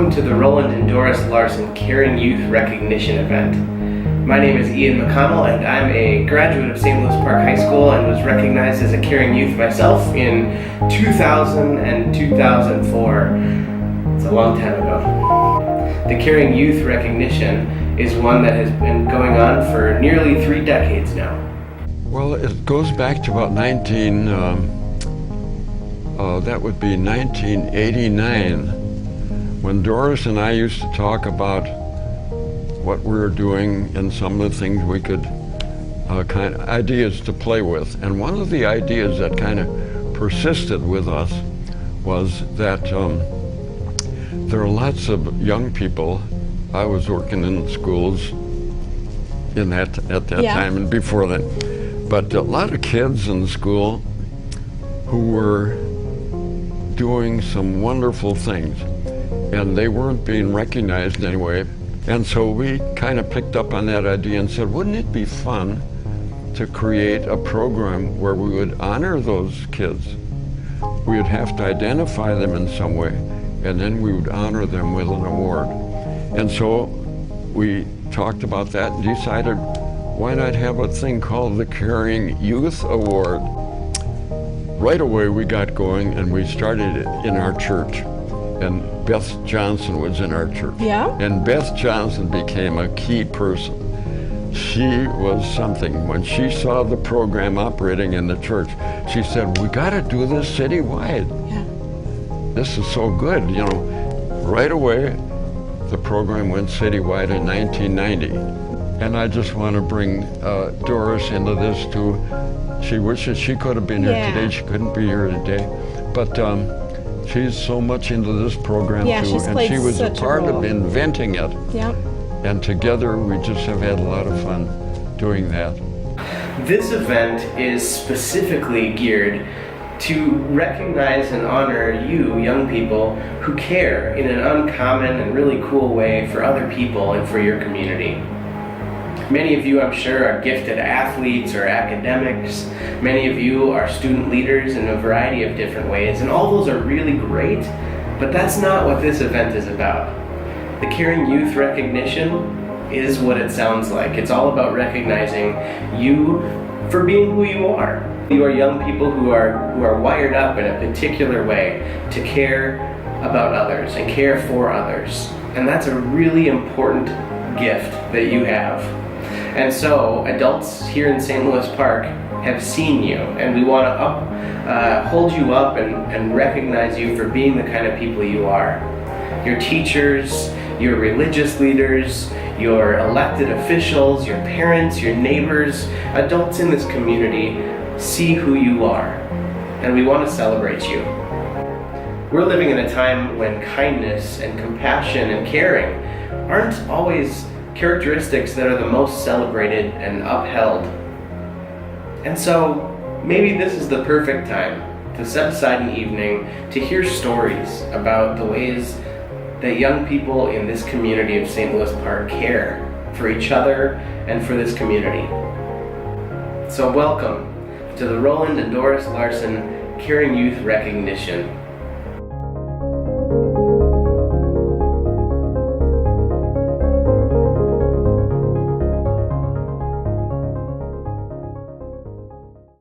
Welcome to the Roland and Doris Larson Caring Youth Recognition event. My name is Ian McConnell and I'm a graduate of St. Louis Park High School and was recognized as a caring youth myself in 2000 and 2004. It's a long time ago. The Caring Youth Recognition is one that has been going on for nearly 3 decades now. Well, it goes back to about 1989, when Doris and I used to talk about what we were doing and some of the things we could, kind of ideas to play with. And one of the ideas that kind of persisted with us was that there are lots of young people. I was working in schools at that time and before that, but a lot of kids in school who were doing some wonderful things, and they weren't being recognized anyway. And so we kind of picked up on that idea and said, wouldn't it be fun to create a program where we would honor those kids? We would have to identify them in some way, and then we would honor them with an award. And so we talked about that and decided, why not have a thing called the Caring Youth Award? Right away we got going and we started it in our church. And Beth Johnson was in our church. Yeah? And Beth Johnson became a key person. She was something. When she saw the program operating in the church, she said, we gotta do this citywide. Yeah. This is so good, you know. Right away, the program went citywide in 1990. And I just want to bring Doris into this too. She wishes she could have been here today. She couldn't be here today. But she's so much into this program too. And she was a part of inventing it. Yep. And together we just have had a lot of fun doing that. This event is specifically geared to recognize and honor you, young people, who care in an uncommon and really cool way for other people and for your community. Many of you, I'm sure, are gifted athletes or academics. Many of you are student leaders in a variety of different ways, and all those are really great, but that's not what this event is about. The Caring Youth Recognition is what it sounds like. It's all about recognizing you for being who you are. You are young people who are wired up in a particular way to care about others and care for others. And that's a really important gift that you have. And so adults here in St. Louis Park have seen you, and we want to hold you up and recognize you for being the kind of people you are. Your teachers, your religious leaders, your elected officials, your parents, your neighbors, adults in this community see who you are, and we want to celebrate you. We're living in a time when kindness and compassion and caring aren't always characteristics that are the most celebrated and upheld. And so maybe this is the perfect time to set aside an evening to hear stories about the ways that young people in this community of St. Louis Park care for each other and for this community. So welcome to the Roland and Doris Larson Caring Youth Recognition.